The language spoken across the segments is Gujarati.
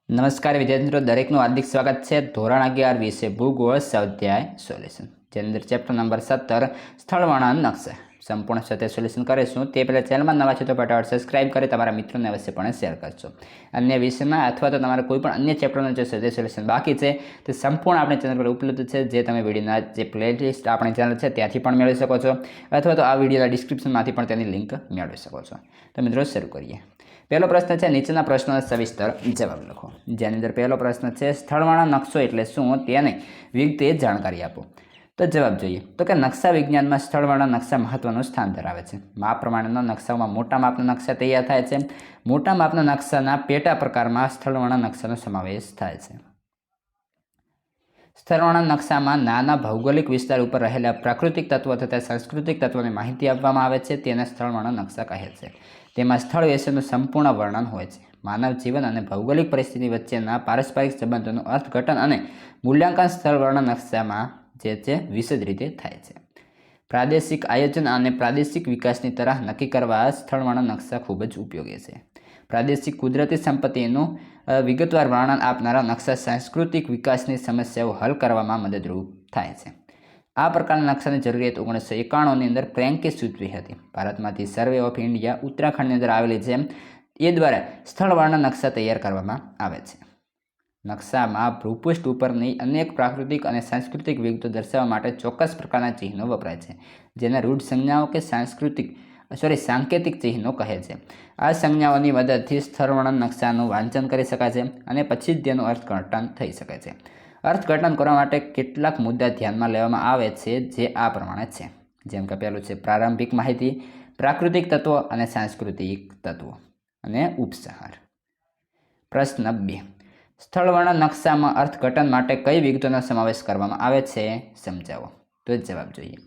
નમસ્કાર વિદ્યાર્થી મિત્રો, દરેકનું હાર્દિક સ્વાગત છે ધોરણ 11 વિશે ભૂગોળ સ્વાધ્યાય સોલ્યુશન, જેની અંદર ચેપ્ટર નંબર 17 સ્થળ વર્ણન નકશા સંપૂર્ણ સાથે સોલ્યુશન કરીશું. તે પહેલાં ચેનલમાં નવા છો તો ફટાફટ સબસ્ક્રાઇબ કરી તમારા મિત્રોને અવશ્યપણે શેર કરજો. અન્ય વિષયમાં અથવા તો તમારા કોઈ પણ અન્ય ચેપ્ટરનું જે સ્વાધ્યાય સોલ્યુશન બાકી છે તે સંપૂર્ણ આપણી ચેનલ પર ઉપલબ્ધ છે, જે તમે વિડીયોના જે પ્લેલિસ્ટ આપણી ચેનલ છે ત્યાંથી પણ મેળવી શકો છો, અથવા તો આ વિડીયોના ડિસ્ક્રિપ્શનમાંથી પણ તેની લિંક મેળવી શકો છો. તો મિત્રો શરૂ કરીએ. પહેલો પ્રશ્ન છે, નીચેના પ્રશ્નોનો સવિસ્તર જવાબ લખો. જેની અંદર પહેલો પ્રશ્ન છે, સ્થળવાળા નકશો એટલે શું, તેને વિગતે જાણકારી આપો. તો જવાબ જોઈએ તો કે નકશા વિજ્ઞાનમાં સ્થળવાળા નકશા મહત્વનું સ્થાન ધરાવે છે. માપ પ્રમાણેના નકશાઓમાં મોટા માપના નકશા તૈયાર થાય છે. મોટા માપના નકશાના પેટા પ્રકારમાં સ્થળવાળા નકશાનો સમાવેશ થાય છે. સ્થળવાળા નકશામાં નાના ભૌગોલિક વિસ્તાર ઉપર રહેલા પ્રાકૃતિક તત્વો તથા સાંસ્કૃતિક તત્વોની માહિતી આપવામાં આવે છે. તેને સ્થળવાળા નકશા કહે છે. તેમાં સ્થળ વિશેનું સંપૂર્ણ વર્ણન હોય છે. માનવ જીવન અને ભૌગોલિક પરિસ્થિતિ વચ્ચેના પારસ્પરિક સંબંધોનું અર્થઘટન અને મૂલ્યાંકન સ્થળવાળા નકશામાં જે છે વિશદ રીતે થાય છે. પ્રાદેશિક આયોજન અને પ્રાદેશિક વિકાસની તરાહ નક્કી કરવા સ્થળવાળા નકશા ખૂબ જ ઉપયોગી છે. પ્રાદેશિક કુદરતી સંપત્તિનું વિગતવાર વર્ણન આપનારા નકશા સાંસ્કૃતિક વિકાસની સમસ્યાઓ હલ કરવામાં મદદરૂપ થાય છે. આ પ્રકારના નકશાની જરૂરિયાત 1991ની અંદર ફ્રેન્કે સૂચવી હતી. ભારતમાંથી સર્વે ઓફ ઇન્ડિયા ઉત્તરાખંડની અંદર આવેલી છે એ દ્વારા સ્થળવાળા નકશા તૈયાર કરવામાં આવે છે. નકશામાં ભૂપૃષ્ઠ ઉપરની અનેક પ્રાકૃતિક અને સાંસ્કૃતિક વિગતો દર્શાવવા માટે ચોક્કસ પ્રકારના ચિહ્નો વપરાય છે, જેને રૂઢ સંજ્ઞાઓ કે સાંકેતિક ચિહ્નો કહે છે. આ સંજ્ઞાઓની મદદથી સ્થળવાળા નકશાનું વાંચન કરી શકાય છે અને પછી જ તેનું અર્થઘટન થઈ શકે છે. અર્થઘટન કરવા માટે કેટલાક મુદ્દા ધ્યાનમાં લેવામાં આવે છે, જે આ પ્રમાણે છે. જેમ કે પહેલું છે પ્રારંભિક માહિતી, પ્રાકૃતિક તત્વો અને સાંસ્કૃતિક તત્વો અને ઉપસહાર. પ્રશ્ન 2, સ્થળવાળા નકશામાં અર્થઘટન માટે કઈ વિગતોનો સમાવેશ કરવામાં આવે છે, સમજાવો. તો જવાબ જોઈએ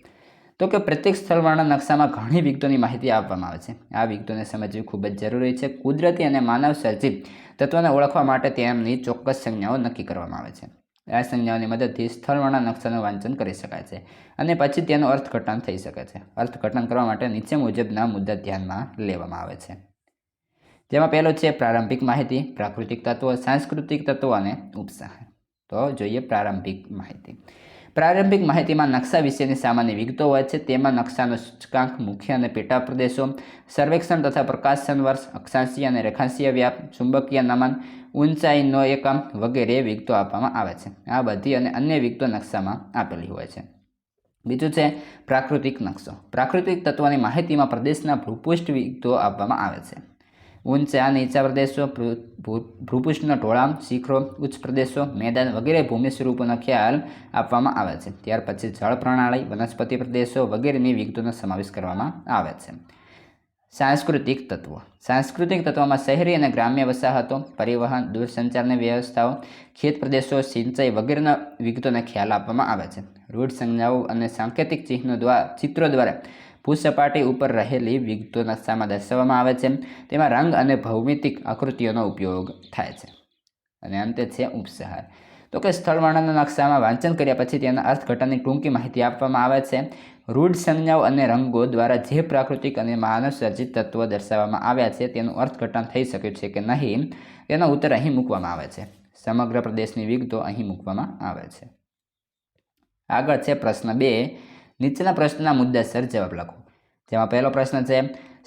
તો કે પ્રત્યેક સ્થળવાળા નકશામાં ઘણી વિગતોની માહિતી આપવામાં આવે છે. આ વિગતોને સમજવી ખૂબ જ જરૂરી છે. કુદરતી અને માનવ સર્જિત તત્વોને ઓળખવા માટે તેમની ચોક્કસ સંજ્ઞાઓ નક્કી કરવામાં આવે છે. આ સંજ્ઞાઓની મદદથી સ્થળવાળા નકશાનું વાંચન કરી શકાય છે અને પછી તેનું અર્થઘટન થઈ શકે છે. અર્થઘટન કરવા માટે નીચે મુજબના મુદ્દા ધ્યાનમાં લેવામાં આવે છે. જેમાં પહેલો છે પ્રારંભિક માહિતી, પ્રાકૃતિક તત્વો, સાંસ્કૃતિક તત્વો અને ઉપસહાર. તો જોઈએ પ્રારંભિક માહિતી. પ્રારંભિક માહિતીમાં નકશા વિશેની સામાન્ય વિગતો હોય છે. તેમાં નકશાનો સૂચકાંક, મુખ્ય અને પેટા પ્રદેશો, સર્વેક્ષણ તથા પ્રકાશન વર્ષ, અક્ષાંશીય અને રેખાંશીય વ્યાપ, ચુંબકીય નમન, ઊંચાઈનો એકમ વગેરે વિગતો આપવામાં આવે છે. આ બધી અને અન્ય વિગતો નકશામાં આપેલી હોય છે. બીજું છે પ્રાકૃતિક નકશો. પ્રાકૃતિક તત્વોની માહિતીમાં પ્રદેશના ભૂપૃષ્ઠ વિગતો આપવામાં આવે છે. ઊંચા નીચા પ્રદેશો, ભૂપૃષ્ઠના ઢોળાવ, શિખરો, ઉચ્ચ પ્રદેશો, મેદાન વગેરે ભૂમિ સ્વરૂપોનો ખ્યાલ આપવામાં આવે છે. ત્યાર પછી જળ પ્રણાલી, વનસ્પતિ પ્રદેશો વગેરેની વિગતોનો સમાવેશ કરવામાં આવે છે. સાંસ્કૃતિક તત્વો. સાંસ્કૃતિક તત્વોમાં શહેરી અને ગ્રામ્ય વસાહતો, પરિવહન, દૂરસંચારની વ્યવસ્થાઓ, ખેત પ્રદેશો, સિંચાઈ વગેરેના વિગતોને ખ્યાલ આપવામાં આવે છે. રૂઢ સંજ્ઞાઓ અને સાંકેતિક ચિત્રો દ્વારા ભૂસપાટી ઉપર રહેલી વિગતો નકશામાં દર્શાવવામાં આવે છે. તેમાં રંગ અને ભૌમિતિક આકૃતિઓનો ઉપયોગ થાય છે. અને અંતે છે ઉપસહાર. તો કે સ્થળવાળાના નકશામાં વાંચન કર્યા પછી તેના અર્થઘટનની ટૂંકી માહિતી આપવામાં આવે છે. રૂઢ સંજ્ઞાઓ અને રંગો દ્વારા જે પ્રાકૃતિક અને માનવ સર્જિત તત્વો દર્શાવવામાં આવ્યા છે તેનું અર્થઘટન થઈ શકે છે કે નહીં તેનો ઉત્તર અહીં મૂકવામાં આવે છે. સમગ્ર પ્રદેશની વિગતો અહીં મૂકવામાં આવે છે. આગળ છે પ્રશ્ન 2, નીચેના પ્રશ્નના મુદ્દાસર જવાબ લખો. જેમાં પહેલો પ્રશ્ન છે,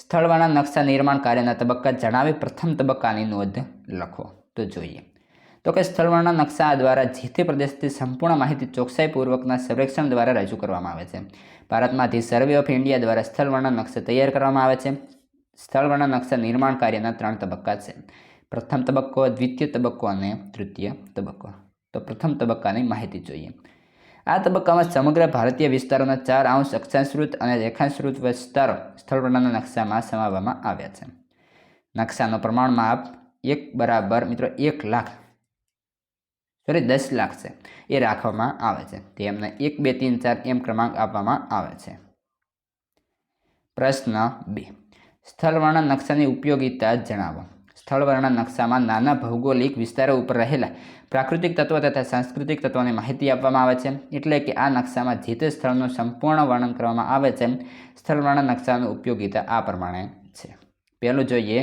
સ્થળવાળા નકશા નિર્માણ કાર્યના તબક્કા જણાવી પ્રથમ તબક્કાની નોંધ લખો. તો જોઈએ તો કે સ્થળવાળા નકશા દ્વારા જે તે પ્રદેશથી સંપૂર્ણ માહિતી ચોકસાઈપૂર્વકના સર્વેક્ષણ દ્વારા રજૂ કરવામાં આવે છે. ભારતમાંથી સર્વે ઓફ ઇન્ડિયા દ્વારા સ્થળવાળા નકશા તૈયાર કરવામાં આવે છે. સ્થળવાળા નકશા નિર્માણ કાર્યના 3 તબક્કા છે. પ્રથમ તબક્કો, દ્વિતીય તબક્કો અને તૃતીય તબક્કો. તો પ્રથમ તબક્કાની માહિતી જોઈએ. આ તબક્કામાં સમગ્ર ભારતીય વિસ્તારોના 4 અક્ષાંશવૃત્ત અને રેખાંશવૃત્ત વિસ્તારો સ્થળવાળાના નકશામાં સમાવવામાં આવ્યા છે. નકશાનો પ્રમાણ માપ 1 10 લાખ છે એ રાખવામાં આવે છે. તેમને 1, 2, 3, 4 એમ ક્રમાંક આપવામાં આવે છે. પ્રશ્ન 2, સ્થળવાળા નકશાની ઉપયોગિતા જણાવો. સ્થળવાળા નકશામાં નાના ભૌગોલિક વિસ્તારો ઉપર રહેલા પ્રાકૃતિક તત્વો તથા સાંસ્કૃતિક તત્વોની માહિતી આપવામાં આવે છે. એટલે કે આ નકશામાં જે તે સ્થળનું સંપૂર્ણ વર્ણન કરવામાં આવે છે. સ્થળવાળા નકશાની ઉપયોગિતા આ પ્રમાણે છે. પહેલું જોઈએ,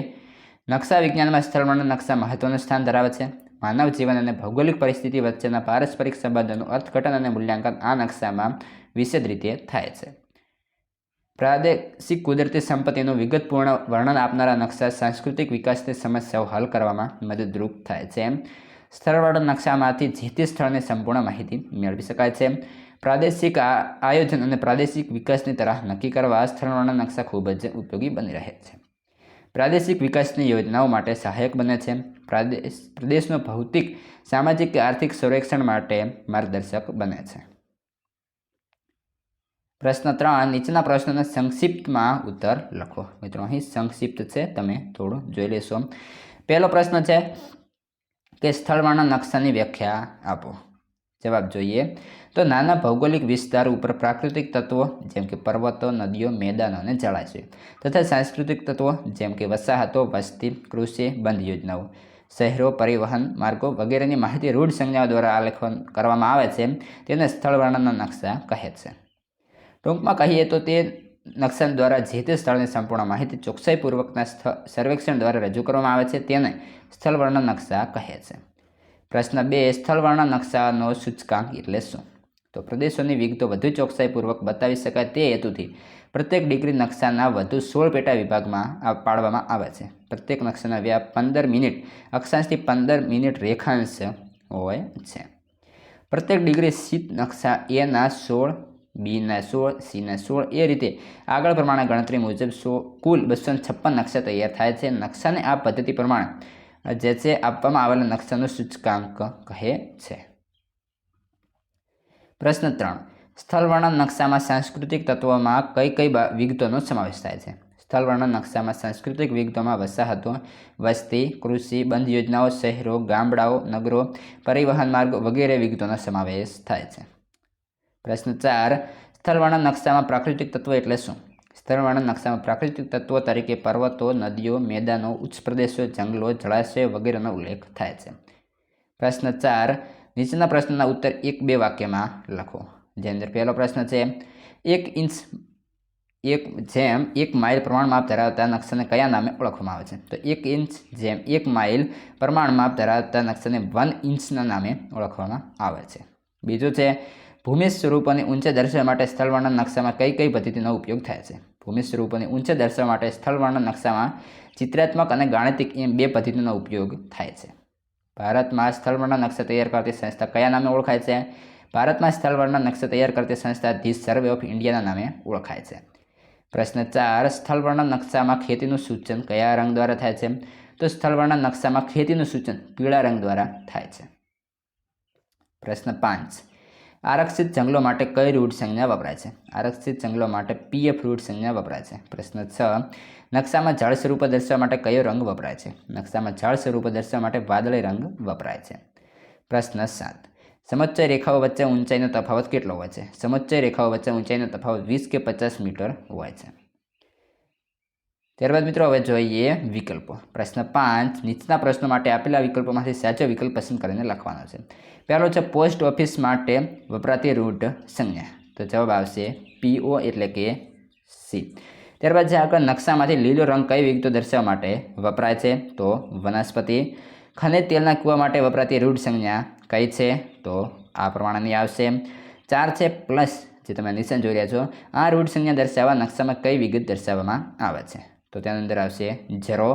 નકશા વિજ્ઞાનમાં સ્થળવાળા નકશા મહત્વનું સ્થાન ધરાવે છે. માનવ જીવન અને ભૌગોલિક પરિસ્થિતિ વચ્ચેના પારસ્પરિક સંબંધોનું અર્થઘટન અને મૂલ્યાંકન આ નકશામાં વિશદ રીતે થાય છે. પ્રાદેશિક કુદરતી સંપત્તિનું વિગતપૂર્ણ વર્ણન આપનારા નકશા સાંસ્કૃતિક વિકાસની સમસ્યાઓ હલ કરવામાં મદદરૂપ થાય છે. સ્થળવાળા નકશામાંથી જે તે સ્થળની સંપૂર્ણ માહિતી મેળવી શકાય છે. પ્રાદેશિક આયોજન અને પ્રાદેશિક વિકાસની તરાહ નક્કી કરવા સ્થળવાળા નકશા ખૂબ જ ઉપયોગી બની રહે છે. પ્રાદેશિક વિકાસની યોજનાઓ માટે સહાયક બને છે. પ્રદેશનું ભૌતિક, સામાજિક કે આર્થિક સર્વેક્ષણ માટે માર્ગદર્શક બને છે. પ્રશ્ન 3, નીચેના પ્રશ્નોના સંક્ષિપ્તમાં ઉત્તર લખો. મિત્રો અહીં સંક્ષિપ્ત છે, તમે થોડું જોઈ લેશો. પહેલો પ્રશ્ન છે કે સ્થળવાળા નકશાની વ્યાખ્યા આપો. જવાબ જોઈએ તો નાના ભૌગોલિક વિસ્તાર ઉપર પ્રાકૃતિક તત્વો જેમ કે પર્વતો, નદીઓ, મેદાનો અને જળાશયો તથા સાંસ્કૃતિક તત્વો જેમ કે વસાહતો, વસ્તી, કૃષિ, બંધ યોજનાઓ, શહેરો, પરિવહન માર્ગો વગેરેની માહિતી રૂઢ સંજ્ઞાઓ દ્વારા આલેખન કરવામાં આવે છે તેને સ્થળવાળાના નકશા કહે છે. ટૂંકમાં કહીએ તો તે નકશા દ્વારા જે તે સ્થળની સંપૂર્ણ માહિતી ચોકસાઈપૂર્વકના સર્વેક્ષણ દ્વારા રજૂ કરવામાં આવે છે તેને સ્થળવાળાના નકશા કહે છે. પ્રશ્ન 2, સ્થળવાળાના નકશાનો સૂચકાંક એટલે શું? તો પ્રદેશોની વિગતો વધુ ચોકસાઈપૂર્વક બતાવી શકાય તે હેતુથી પ્રત્યેક ડિગ્રી નકશાના વધુ 16 પેટા વિભાગમાં પાડવામાં આવે છે. પ્રત્યેક નકશાના વ્યાપ 15 મિનિટ અક્ષાંશથી 15 મિનિટ રેખાંશ હોય છે. પ્રત્યેક ડિગ્રી શીટ નકશા A ના 16, B ના 16, C ના 16 એ રીતે આગળ પ્રમાણે ગણતરી મુજબ કુલ 256 નકશા તૈયાર થાય છે. નકશાને આ પદ્ધતિ પ્રમાણે જે છે આપવામાં આવેલા નકશાનો સૂચકાંક કહે છે. પ્રશ્ન 3, સ્થળવાળા નકશામાં સાંસ્કૃતિક તત્વોમાં કઈ કઈ વિગતોનો સમાવેશ થાય છે? સ્થળવાળા નકશામાં સાંસ્કૃતિક વિગતોમાં વસાહતો, વસ્તી, કૃષિ, બંધ યોજનાઓ, શહેરો, ગામડાઓ, નગરો, પરિવહન માર્ગો વગેરે વિગતોનો સમાવેશ થાય છે. પ્રશ્ન 4, સ્થળવાળા નકશામાં પ્રાકૃતિક તત્વો એટલે શું? સ્થળવાળા નકશામાં પ્રાકૃતિક તત્વો તરીકે પર્વતો, નદીઓ, મેદાનો, ઉચ્ચ પ્રદેશો, જંગલો, જળાશયો વગેરેનો ઉલ્લેખ થાય છે. પ્રશ્ન 4, નીચેના પ્રશ્નના ઉત્તર 1-2 વાક્યમાં લખો. જેની અંદર પહેલો પ્રશ્ન છે 1 ઇંચ 1 માઇલ પ્રમાણ માપ ધરાવતા નકશાને કયા નામે ઓળખવામાં આવે છે? તો 1 ઇંચ 1 માઇલ પ્રમાણ માપ ધરાવતા નકશાને 1 ઇંચના નામે ઓળખવામાં આવે છે. બીજું છે ભૂમિ સ્વરૂપોની ઊંચાઈ દર્શાવવા માટે સ્થળવાળા નકશામાં કઈ કઈ પદ્ધતિનો ઉપયોગ થાય છે? ભૂમિ સ્વરૂપોની ઊંચાઈ દર્શાવવા માટે સ્થળવાળા નકશામાં ચિત્રાત્મક અને ગાણિતિક એમ 2 પદ્ધતિનો ઉપયોગ થાય છે. ભારતમાં સ્થળવાળા નકશા તૈયાર કરતી સંસ્થા કયા નામે ઓળખાય છે? ભારતમાં સ્થળવાળા નકશા તૈયાર કરતી સંસ્થા ધી સર્વે ઓફ ઇન્ડિયાના નામે ઓળખાય છે. પ્રશ્ન 4, સ્થળવાળા નકશામાં ખેતીનું સૂચન કયા રંગ દ્વારા થાય છે? તો સ્થળવાળા નકશામાં ખેતીનું સૂચન પીળા રંગ દ્વારા થાય છે. પ્રશ્ન 5, આરક્ષિત જંગલો માટે કઈ રૂઢ સંજ્ઞા વપરાય છે? આરક્ષિત જંગલો માટે PF રૂઢ સંજ્ઞા વપરાય છે. પ્રશ્ન 6, નકશામાં જળ સ્વરૂપો દર્શાવવા માટે કયો રંગ વપરાય છે? નકશામાં જળ સ્વરૂપો દર્શાવવા માટે વાદળી રંગ વપરાય છે. પ્રશ્ન 7, સમોચ્ચ રેખાઓ વચ્ચે ઊંચાઈનો તફાવત કેટલો હોય છે? સમોચ્ચ રેખાઓ વચ્ચે ઊંચાઈનો તફાવત 20 કે 50 મીટર હોય છે. ત્યારબાદ મિત્રો હવે જોઈએ વિકલ્પો. પ્રશ્ન 5, નીચેના પ્રશ્નો માટે આપેલા વિકલ્પોમાંથી સાચો વિકલ્પ પસંદ કરીને લખવાનો છે. પહેલો છે પોસ્ટ ઓફિસ માટે વપરાતી રૂઢ સંજ્ઞા. તો જવાબ આવશે PO એટલે કે C. ત્યારબાદ જે આગળ નકશામાંથી લીલો રંગ કઈ વિગતો દર્શાવવા માટે વપરાય છે? તો વનસ્પતિ. ખનિજ તેલના કૂવા માટે વપરાતી રૂઢ સંજ્ઞા કઈ છે? તો આ પ્રમાણેની આવશે. 4 છે પ્લસ, જે તમે નિશાન જોઈ રહ્યા છો. આ રૂઢ સંજ્ઞા દર્શાવવા નકશામાં કઈ વિગત દર્શાવવામાં આવે છે? તો તેની અંદર આવશે 0.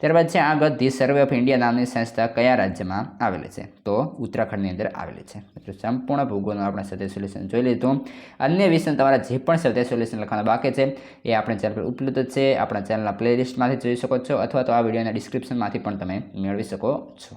ત્યારબાદ છે આગળ ધી સર્વે ઓફ ઇન્ડિયા નામની સંસ્થા કયા રાજ્યમાં આવેલી છે? તો ઉત્તરાખંડની અંદર આવેલી છે. એટલે સંપૂર્ણ ભૂગોળનું આપણે સાથે સોલ્યુશન જોઈ લીધું. અન્ય વિષય તમારા જે પણ સાથે સોલ્યુશન લખવાના બાકી છે એ આપણે ચેનલ પર ઉપલબ્ધ છે. આપણા ચેનલના પ્લેલિસ્ટમાંથી જોઈ શકો છો અથવા તો આ વિડીયોના ડિસ્ક્રિપ્શનમાંથી પણ તમે મેળવી શકો છો.